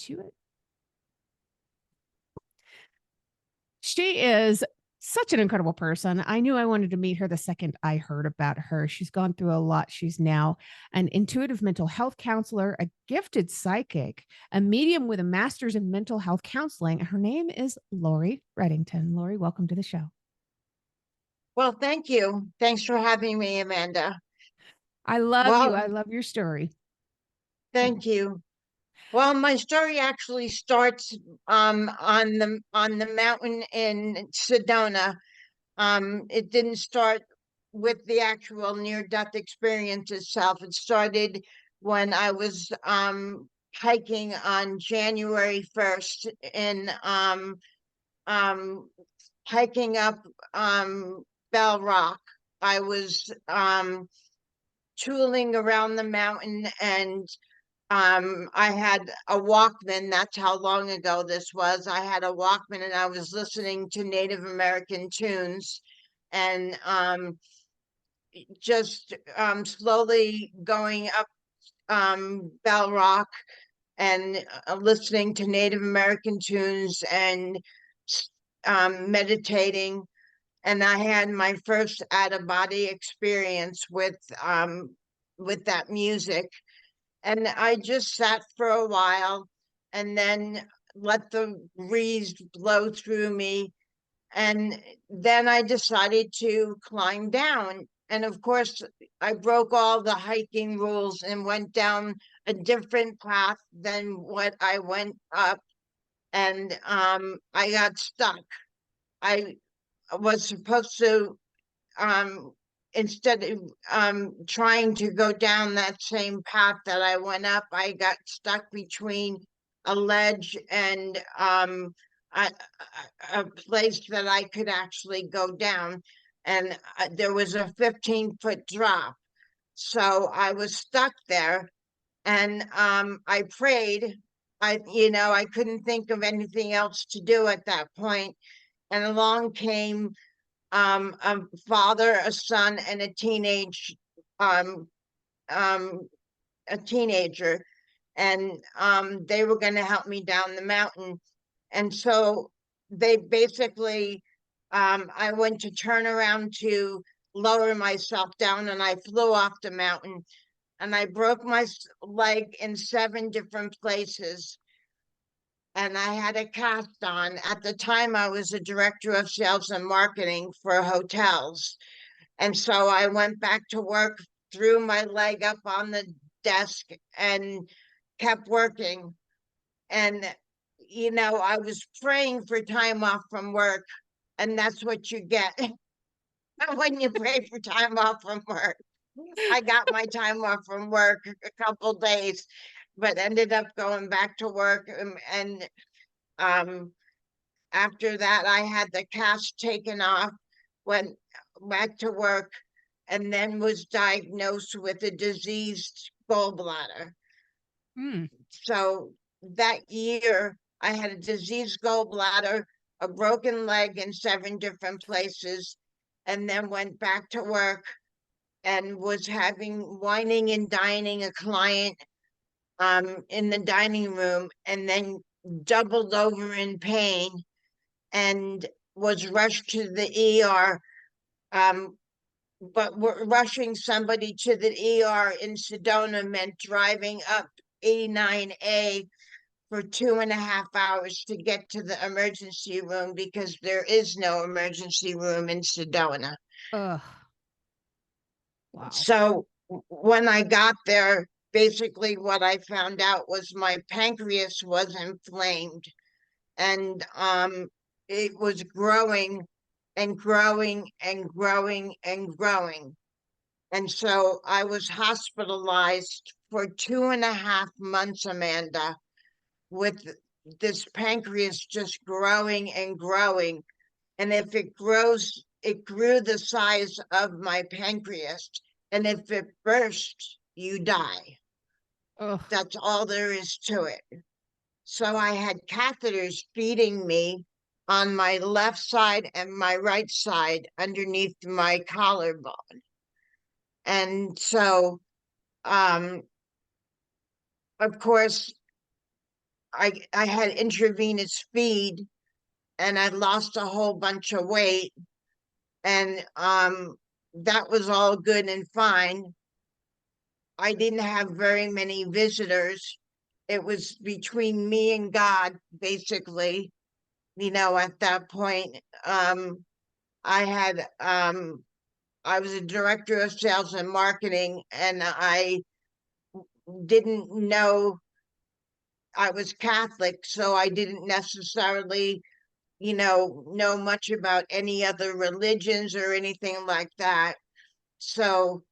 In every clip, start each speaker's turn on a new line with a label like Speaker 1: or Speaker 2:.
Speaker 1: into it. She is such an incredible person. I knew I wanted to meet her the second I heard about her. She's gone through a lot. She's now an intuitive mental health counselor, a gifted psychic, a medium with a master's in mental health counseling. Her name is Laurie Reddington. Laurie, welcome to the show.
Speaker 2: Well, thank you. Thanks for having me, Amanda.
Speaker 1: I love you. I
Speaker 2: Well,
Speaker 1: love your story.
Speaker 2: thank you. Well, my story actually starts on the mountain in Sedona. It didn't start with the actual near-death experience itself. It started when I was hiking on January 1st in um hiking up Bell Rock. I was tooling around the mountain, and I had a Walkman. That's how long ago this was. I had a Walkman and I was listening to Native American tunes, and just slowly going up Bell Rock and listening to Native American tunes and meditating. And I had my first out of body experience with that music. And I just sat for a while and then let the breeze blow through me. And then I decided to climb down. And of course, I broke all the hiking rules and went down a different path than what I went up. And I got stuck. I was supposed to instead of trying to go down that same path that I went up, I got stuck between a ledge and a, a place that I could actually go down, and there was a 15-foot drop. So I was stuck there, and I prayed. I couldn't think of anything else to do at that point, and along came a father, a son, and um um a teenager, and they were going to help me down the mountain. And so they basically, I went to turn around to lower myself down, and I flew off the mountain, and I broke my leg in 7 different places, and I had a cast on. At the time, I was a director of sales and marketing for hotels. And so I went back to work, threw my leg up on the desk, and kept working. And, I was praying for time off from work, and that's what you get when you pray for time off from work. I got my time off from work a couple days, but ended up going back to work, and um, after that, I had the cast taken off, went back to work, and then was diagnosed with a diseased gallbladder.
Speaker 1: Hmm.
Speaker 2: So that year, I had a diseased gallbladder, a broken leg in 7 different places, and then went back to work and was having whining and dining a client in the dining room, and then doubled over in pain and was rushed to the ER. Um, but rushing somebody to the ER in Sedona meant driving up 89A for 2.5 hours to get to the emergency room, because there is no emergency room in Sedona.
Speaker 1: Ugh. Wow.
Speaker 2: So when I got there, basically what I found out was my pancreas was inflamed, and it was growing and growing and growing and growing. And so I was hospitalized for 2.5 months, Amanda, with this pancreas just growing and growing. And if it grows, it grew the size of my pancreas. And if it bursts, you die.
Speaker 1: Ugh.
Speaker 2: That's all there is to it. So I had catheters feeding me on my left side and my right side underneath my collarbone. And so, of course, I had intravenous feed, and I lost a whole bunch of weight, and that was all good and fine. I didn't have very many visitors. It was between me and God, basically, at that point. I had I was a director of sales and marketing, and I didn't know I was Catholic, so I didn't necessarily, know much about any other religions or anything like that. So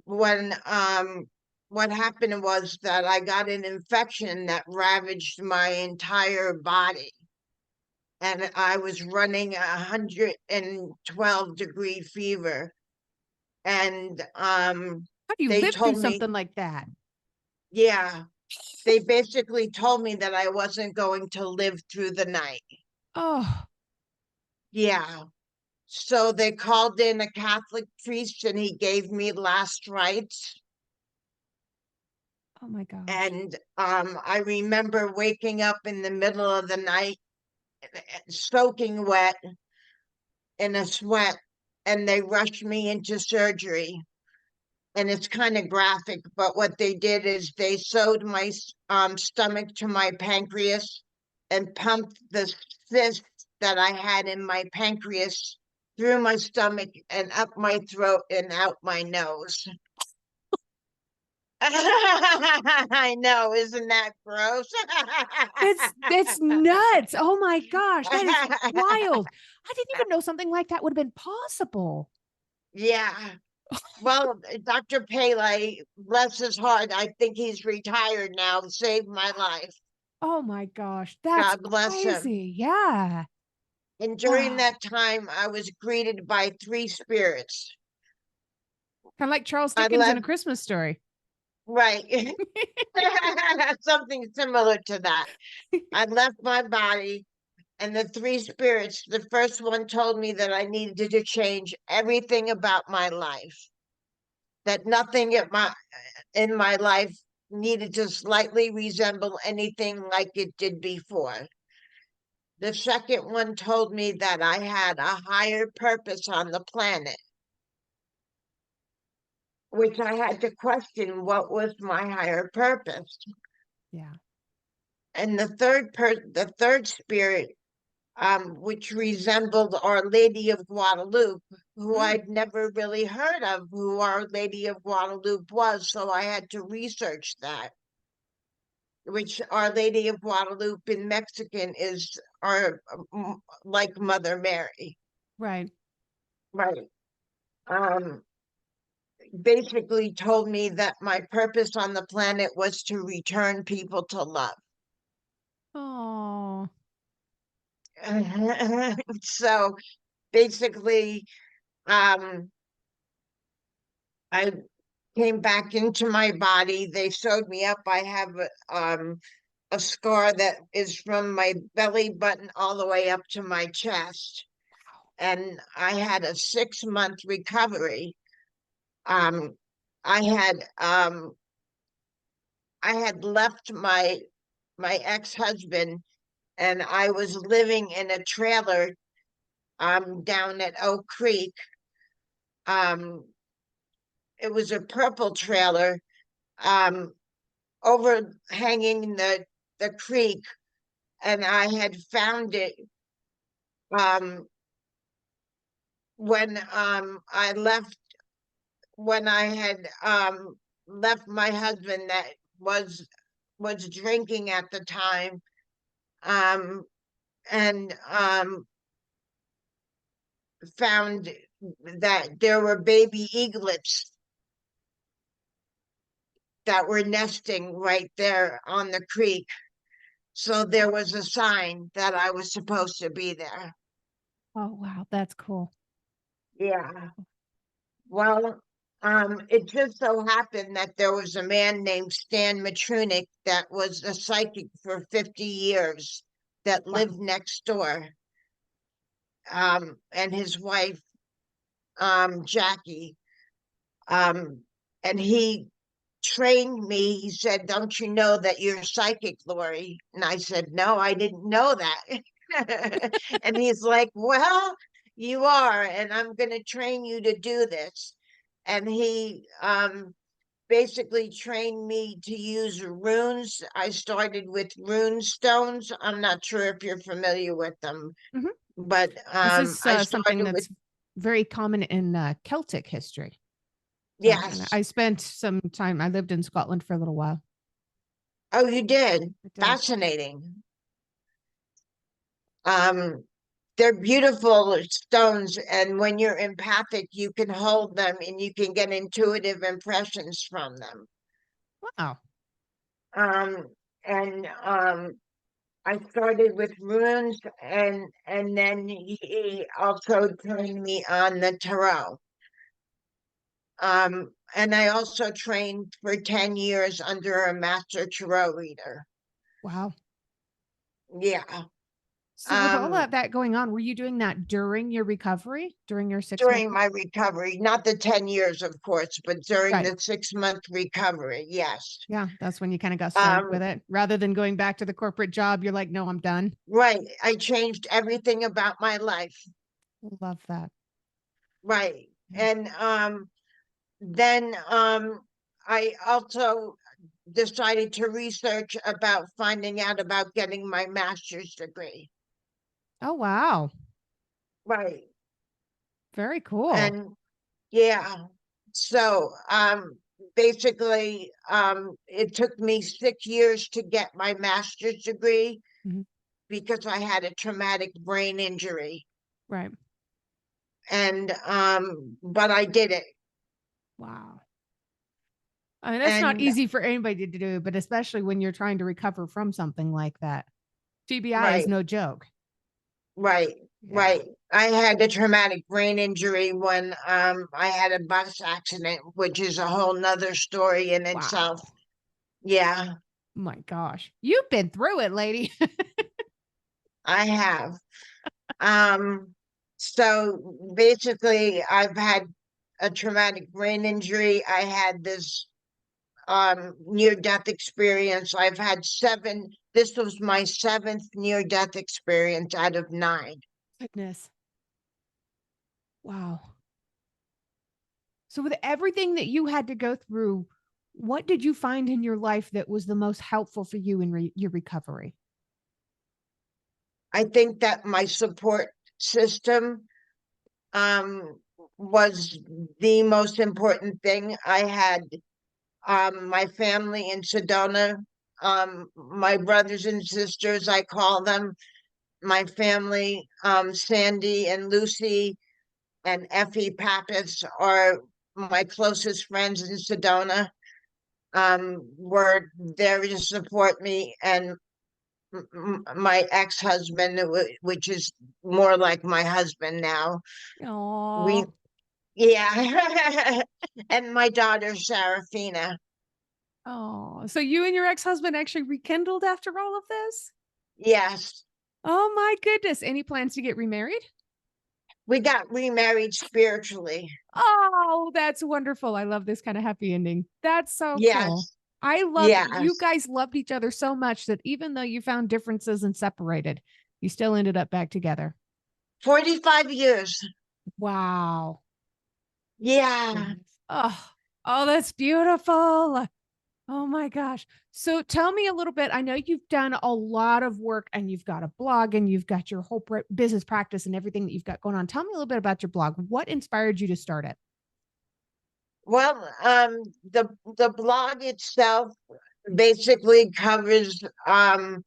Speaker 2: when what happened was that I got an infection that ravaged my entire body, and I was running 112-degree fever. And
Speaker 1: How do you
Speaker 2: they
Speaker 1: live through
Speaker 2: told me,
Speaker 1: something like that?
Speaker 2: yeah, they basically told me that I wasn't going to live through the night.
Speaker 1: Oh,
Speaker 2: Yeah. So they called in a Catholic priest, and he gave me last rites.
Speaker 1: oh my gosh.
Speaker 2: And I remember waking up in the middle of the night, soaking wet in a sweat, and they rushed me into surgery. And it's kind of graphic, but what they did is they sewed my stomach to my pancreas and pumped the cyst that I had in my pancreas through my stomach and up my throat and out my nose. I know, isn't that gross?
Speaker 1: It's nuts. Oh my gosh, that is wild. I didn't even know something like that would have been possible.
Speaker 2: Yeah. Well, Dr. Pele, bless his heart, I think he's retired now, saved my life.
Speaker 1: Oh my gosh, that's
Speaker 2: God bless him.
Speaker 1: crazy. Yeah.
Speaker 2: And during
Speaker 1: Oh,
Speaker 2: that time, I was greeted by three spirits.
Speaker 1: kind of like Charles
Speaker 2: I
Speaker 1: Dickens in
Speaker 2: left,
Speaker 1: A Christmas Story.
Speaker 2: right, something similar to that. I left my body, and the three spirits, the first one told me that I needed to change everything about my life, that nothing in my life needed to slightly resemble anything like it did before. The second one told me that I had a higher purpose on the planet, which I had to question what was my higher purpose.
Speaker 1: Yeah.
Speaker 2: And the third spirit, which resembled Our Lady of Guadalupe, who
Speaker 1: Mm,
Speaker 2: I'd never really heard of, who Our Lady of Guadalupe was, so I had to research that. Which Our Lady of Guadalupe in Mexican is our like Mother Mary,
Speaker 1: right.
Speaker 2: right? Um, Basically told me that my purpose on the planet was to return people to love.
Speaker 1: Oh,
Speaker 2: So basically, um, I came back into my body. They sewed me up. I have a scar that is from my belly button all the way up to my chest. And I had a 6 month recovery. Um, I had I had left my ex-husband, and I was living in a trailer down at Oak Creek. Um, it was a purple trailer um overhanging the creek, and I had found it um when I had left my husband that was was drinking at the time, um and found that there were baby eaglets that were nesting right there on the creek. So there was a sign that I was supposed to be there.
Speaker 1: oh wow, that's cool.
Speaker 2: Yeah. Well, it just so happened that there was a man named Stan Matrunik that was a psychic for 50 years that
Speaker 1: Wow.
Speaker 2: lived next door. And his wife, Jackie. Um, and he trained me. He said, "Don't you know that you're psychic, Laurie?" And I said, "No, I didn't know that." And he's like, "Well, you are, and I'm going to train you to do this." And he basically trained me to use runes. I started with rune stones. I'm not sure if you're familiar with them,
Speaker 1: Mhm.
Speaker 2: but
Speaker 1: This is
Speaker 2: I
Speaker 1: something
Speaker 2: started with,
Speaker 1: that's very common in Celtic history. So, and
Speaker 2: yes.
Speaker 1: I spent some time, I lived in Scotland for a little while.
Speaker 2: Oh, you did?
Speaker 1: I did.
Speaker 2: Fascinating. Um, they're beautiful stones, and when you're empathic, you can hold them and you can get intuitive impressions from them.
Speaker 1: Wow.
Speaker 2: Um, and I started with runes, and then he also trained me on the tarot. And I also trained for 10 years under a master tarot reader.
Speaker 1: Wow.
Speaker 2: Yeah.
Speaker 1: So with all
Speaker 2: Um,
Speaker 1: of that going on, were you doing that during your recovery, during your 6 month?
Speaker 2: during my recovery, not the 10 years, of course, but during
Speaker 1: Right.
Speaker 2: the 6 month recovery, yes.
Speaker 1: Yeah. That's when you kind of got started
Speaker 2: Um,
Speaker 1: with it. Rather than going back to the corporate job, you're like, no, I'm done.
Speaker 2: right. I changed everything about my life.
Speaker 1: Love that.
Speaker 2: Right.
Speaker 1: Yeah.
Speaker 2: And then I also decided to research about finding out about getting my master's degree.
Speaker 1: Oh, wow.
Speaker 2: Right.
Speaker 1: Very cool.
Speaker 2: And yeah. So basically it took me 6 years to get my master's degree
Speaker 1: Mhm.
Speaker 2: because I had a traumatic brain injury.
Speaker 1: Right.
Speaker 2: And but I did it.
Speaker 1: Wow. I mean, that's not
Speaker 2: And
Speaker 1: easy for anybody to do, but especially when you're trying to recover from something like that. TBI is
Speaker 2: right,
Speaker 1: no joke.
Speaker 2: right,
Speaker 1: Yeah.
Speaker 2: right. I had a traumatic brain injury when I had a bus accident, which is a whole nother story in itself.
Speaker 1: Wow.
Speaker 2: Yeah,
Speaker 1: My gosh. You've been through it, lady.
Speaker 2: I have. Um, so basically I've had a traumatic brain injury. I had this near death experience. I've had seven. This was my seventh near death experience out of nine.
Speaker 1: Goodness. Wow. So, with everything that you had to go through, what did you find in your life that was the most helpful for you in your recovery?
Speaker 2: I think that my support system um was the most important thing. I had my family in Sedona, my brothers and sisters, I call them, my family, Sandy and Lucy and Effie Pappas are my closest friends in Sedona, were there to support me, and my ex-husband, which is more like my husband now. We,
Speaker 1: Oh,
Speaker 2: yeah, and my daughter Sarafina.
Speaker 1: oh. So you and your ex-husband actually rekindled after all of this?
Speaker 2: Yes,
Speaker 1: Oh my goodness. Any plans to get remarried?
Speaker 2: we got remarried spiritually.
Speaker 1: Oh, that's wonderful. I love this kind of happy ending. That's so cool.
Speaker 2: Yes,
Speaker 1: I love that you
Speaker 2: yes.
Speaker 1: guys loved each other so much that even though you found differences and separated, you still ended up back together.
Speaker 2: 45 years.
Speaker 1: Wow.
Speaker 2: Yeah.
Speaker 1: Goodness. Oh, oh, that's beautiful. Oh my gosh. So tell me a little bit. I know you've done a lot of work and you've got a blog and you've got your whole business practice and everything that you've got going on. Tell me a little bit about your blog. What inspired you to start it?
Speaker 2: Well, the blog itself basically covers um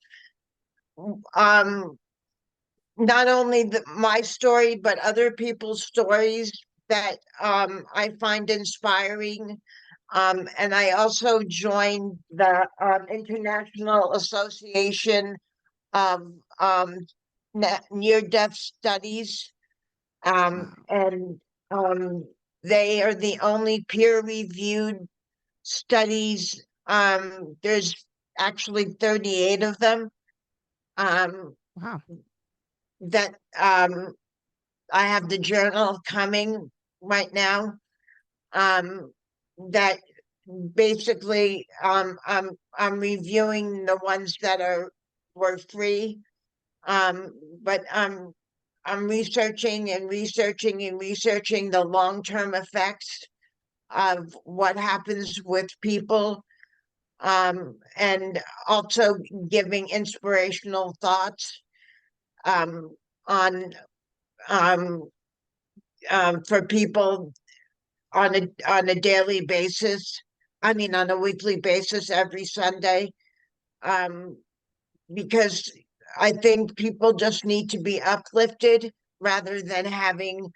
Speaker 2: not only my story but other people's stories that I find inspiring. And I also joined the International Association of Near Death Studies,
Speaker 1: Wow.
Speaker 2: and um, they are the only peer-reviewed studies. There's actually 38 of them, um,
Speaker 1: Wow.
Speaker 2: that I have the journal coming right now, that basically, I'm reviewing the ones that were free. Um, but I'm researching and researching and researching the long-term effects of what happens with people, and also giving inspirational thoughts, um, on um, for people on a daily basis. I mean, on a weekly basis, every Sunday, um, because I think people just need to be uplifted rather than having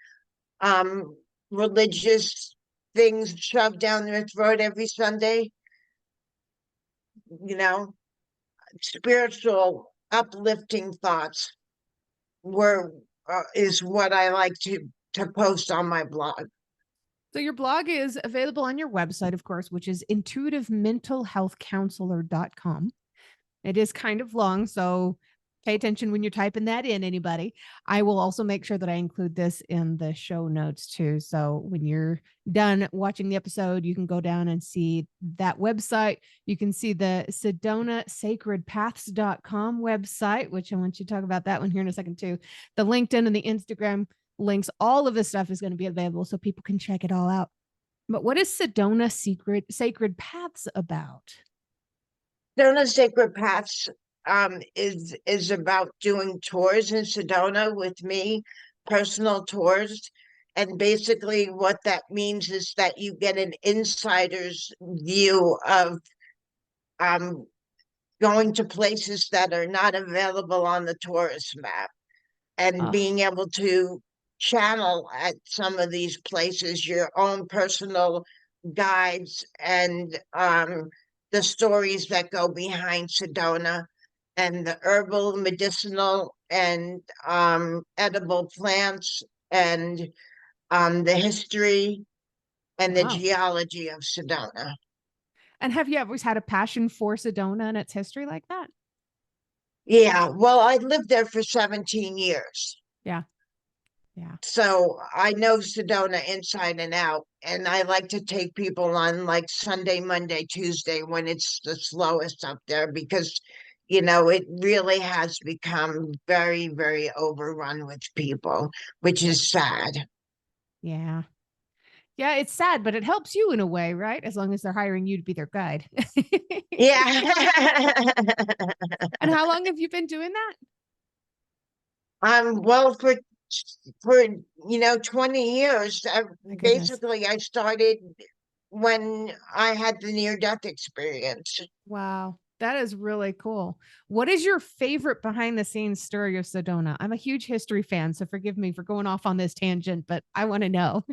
Speaker 2: um, religious things shoved down their throat every Sunday. You know, spiritual, uplifting thoughts were is what I like to post on my blog.
Speaker 1: So your blog is available on your website, of course, which is intuitivementalhealthcounselor.com. It is kind of long, so pay attention when you're typing that in, anybody. I will also make sure that I include this in the show notes too. So when you're done watching the episode, you can go down and see that website. You can see the sedonasacredpaths.com website, which I want you to talk about that one here in a second too. The LinkedIn and the Instagram links, all of this stuff is going to be available so people can check it all out. But what is Sedona Sacred Paths about?
Speaker 2: Sedona Sacred Paths is about doing tours in Sedona with me, personal tours. And basically what that means is that you get an insider's view of um going to places that are not available on the tourist map, and
Speaker 1: Oh,
Speaker 2: being able to channel at some of these places your own personal guides, and the stories that go behind Sedona, and the herbal, medicinal, and edible plants, and the history and the
Speaker 1: wow.
Speaker 2: geology of Sedona.
Speaker 1: And have you always had a passion for Sedona and its history like that?
Speaker 2: Yeah, well, I lived there for 17 years.
Speaker 1: Yeah. Yeah.
Speaker 2: So I know Sedona inside and out, and I like to take people on like Sunday, Monday, Tuesday when it's the slowest up there, because it really has become very, very overrun with people, which
Speaker 1: Yeah.
Speaker 2: is sad.
Speaker 1: Yeah. Yeah. It's sad, but it helps you in a way, right? As long as they're hiring you to be their guide.
Speaker 2: Yeah.
Speaker 1: And how long have you been doing that?
Speaker 2: Well, for 20 years,
Speaker 1: My goodness.
Speaker 2: basically I started when I had the near death experience.
Speaker 1: Wow. That is really cool. What is your favorite behind the scenes story of Sedona? I'm a huge history fan, so forgive me for going off on this tangent, but I want to know.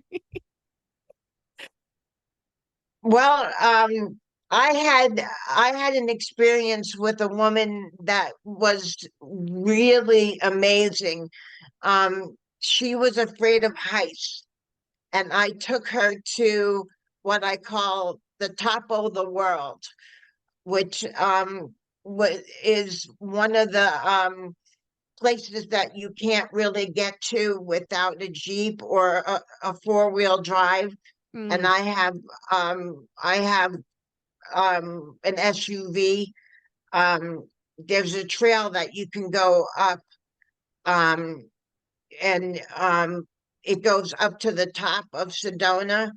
Speaker 2: Well, I had an experience with a woman that was really amazing. She was afraid of heights, and I took her to what I call the top of the world, which is one of the places that you can't really get to without a Jeep or a four-wheel drive. And
Speaker 1: Mm,
Speaker 2: I have an SUV. There's a trail that you can go up, um, and it goes up to the top of Sedona,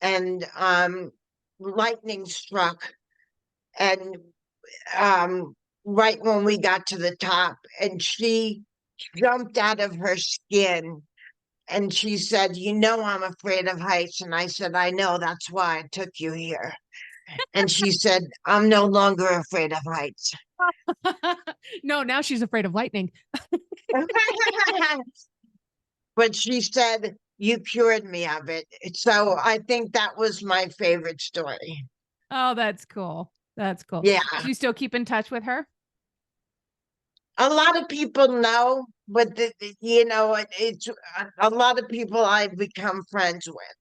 Speaker 2: and lightning struck, and um, right when we got to the top, and she jumped out of her skin. And she said, I'm afraid of heights. And I said, I know, that's why I took you here. And she said, I'm no longer afraid of heights.
Speaker 1: no, now she's afraid of lightning.
Speaker 2: But she said, you cured me of it. So I think that was my favorite story.
Speaker 1: Oh, that's cool. That's cool.
Speaker 2: Yeah.
Speaker 1: Do you still keep in touch with her?
Speaker 2: A lot of people know, but it's a lot of people I've become friends with.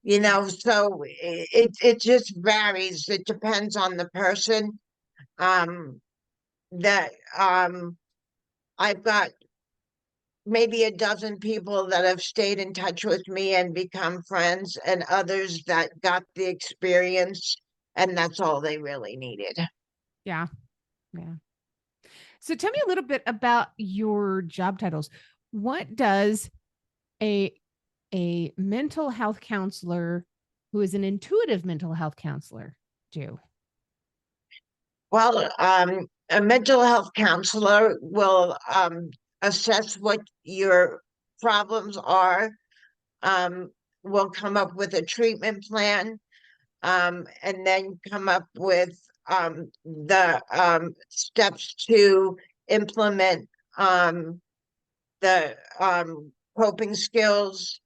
Speaker 1: Yeah.
Speaker 2: So it just varies. It depends on the person. Um, that I've got maybe a dozen people that have stayed in touch with me and become friends, and others that got the experience, and that's all they really needed.
Speaker 1: Yeah. Yeah. So tell me a little bit about your job titles. What does a mental health counselor who is an intuitive mental health counselor do?
Speaker 2: Well, a mental health counselor will assess what your problems are, um, will come up with a treatment plan, and then come up with the steps to implement the coping skills,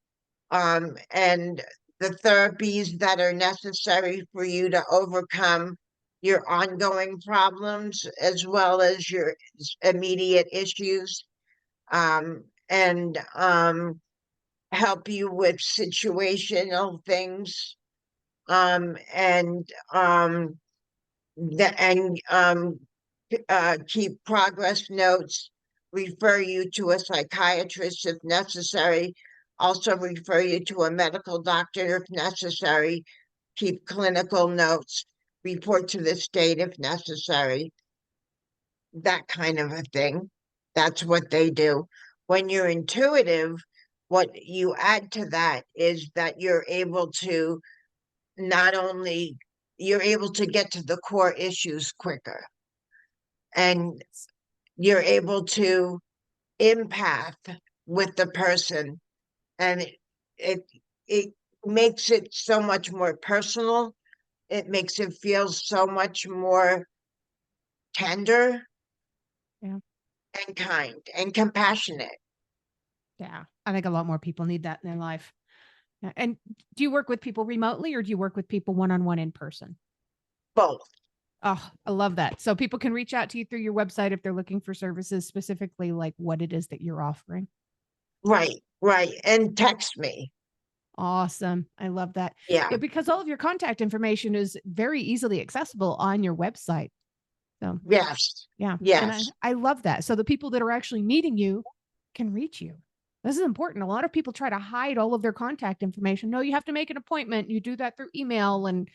Speaker 2: and the therapies that are necessary for you to overcome your ongoing problems as well as your immediate issues, and help you with situational things, and keep progress notes, refer you to a psychiatrist if necessary, also refer you to a medical doctor if necessary, keep clinical notes, report to the state if necessary, that kind of a thing. That's what they do. When you're intuitive, what you add to that is that you're able to not only you're able to get to the core issues quicker, and you're able to empath with the person, and it it makes it so much more personal. It makes it feel so much more tender
Speaker 1: Yeah.
Speaker 2: and kind and compassionate.
Speaker 1: Yeah. I think a lot more people need that in their life. Yeah. And do you work with people remotely or do you work with people one on one in person?
Speaker 2: Both.
Speaker 1: Oh, I love that. So people can reach out to you through your website if they're looking for services, specifically like what it is that you're offering.
Speaker 2: Right, right. And text me.
Speaker 1: Awesome. I love that.
Speaker 2: Yeah.
Speaker 1: Yeah, because all of your contact information is very easily accessible on your website. So,
Speaker 2: Yes.
Speaker 1: yeah. And
Speaker 2: Yes.
Speaker 1: I love that. So the people that are actually needing you can reach you. This is important. A lot of people try to hide all of their contact information. No, you have to make an appointment. You do that through email and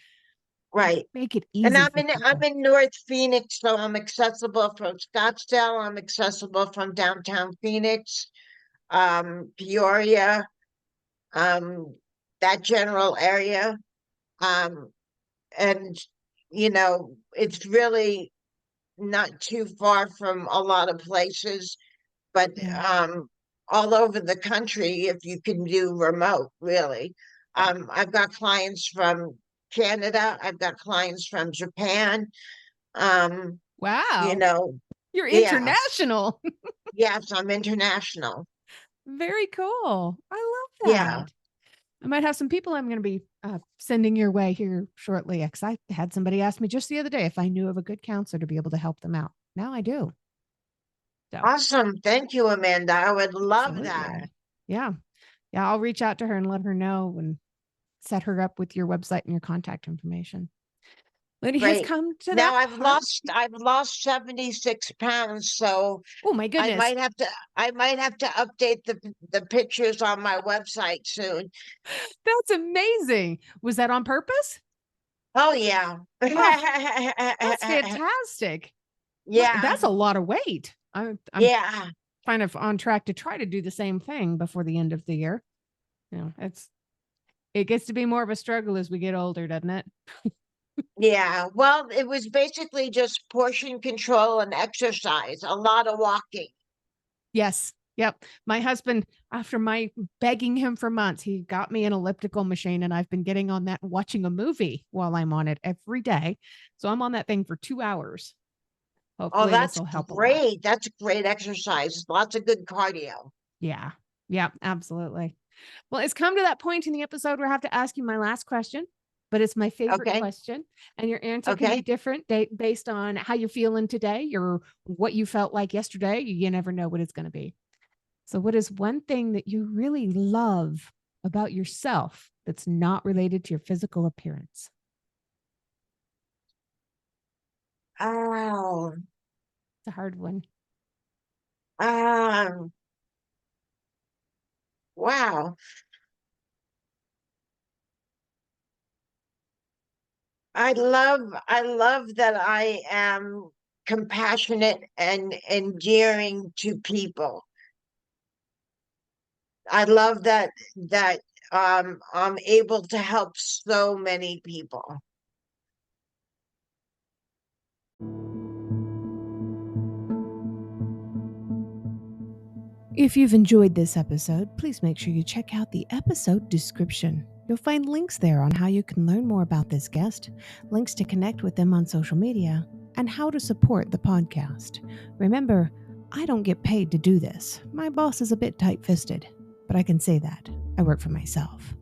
Speaker 2: Right.
Speaker 1: make it
Speaker 2: And
Speaker 1: easy for
Speaker 2: I'm
Speaker 1: people.
Speaker 2: in North Phoenix, so I'm accessible from Scottsdale. I'm accessible from downtown Phoenix, Peoria, um, that general area. Um, and it's really not too far from a lot of places, but
Speaker 1: Yeah.
Speaker 2: all over the country if you can do remote, really. I've got clients from Canada, I've got clients from Japan. Um, you
Speaker 1: Wow.
Speaker 2: know,
Speaker 1: You're
Speaker 2: yes,
Speaker 1: international.
Speaker 2: yes, I'm international.
Speaker 1: Very cool. I love
Speaker 2: Yeah,
Speaker 1: that. I might have some people I'm going to be sending your way here shortly. Because I had somebody ask me just the other day if I knew of a good counselor to be able to help them out. Now I do. So,
Speaker 2: awesome. Thank you, Amanda. I would love that.
Speaker 1: absolutely. Yeah. Yeah. I'll reach out to her and let her know and set her up with your website and your contact information. Lydia has
Speaker 2: Great.
Speaker 1: come to
Speaker 2: Now
Speaker 1: that part.
Speaker 2: I've lost 76 pounds, so
Speaker 1: Oh, my
Speaker 2: I
Speaker 1: goodness.
Speaker 2: might have to I might have to update the pictures on my website soon.
Speaker 1: That's amazing. Was that on purpose?
Speaker 2: Oh yeah.
Speaker 1: Oh, that's fantastic.
Speaker 2: Yeah.
Speaker 1: That's a lot of weight. I'm
Speaker 2: Yeah.
Speaker 1: kind of on track to try to do the same thing before the end of the year. It gets to be more of a struggle as we get older, doesn't it?
Speaker 2: Yeah. Well, it was basically just portion control and exercise, a lot of walking.
Speaker 1: Yes. Yep. My husband, after my begging him for months, he got me an elliptical machine and I've been getting on that and watching a movie while I'm on it every day. So I'm on that thing for 2 hours.
Speaker 2: Oh,
Speaker 1: Hopefully this
Speaker 2: that's
Speaker 1: will help a lot.
Speaker 2: great. That's great exercise. Lots of good cardio.
Speaker 1: Yeah. Yeah, absolutely. Well, it's come to that point in the episode where I have to ask you my last question, but it's my favorite
Speaker 2: Okay.
Speaker 1: question. And your answer can be
Speaker 2: Okay.
Speaker 1: different based on how you're feeling today or what you felt like yesterday. You never know what it's going to be. So, what is one thing that you really love about yourself that's not related to your physical appearance?
Speaker 2: Oh,
Speaker 1: It's a hard one.
Speaker 2: um, Wow. I love that I am compassionate and endearing to people. I love that I'm able to help so many people.
Speaker 1: If you've enjoyed this episode, please make sure you check out the episode description. You'll find links there on how you can learn more about this guest, links to connect with them on social media, and how to support the podcast. Remember, I don't get paid to do this. My boss is a bit tight fisted, but I can say that. I work for myself.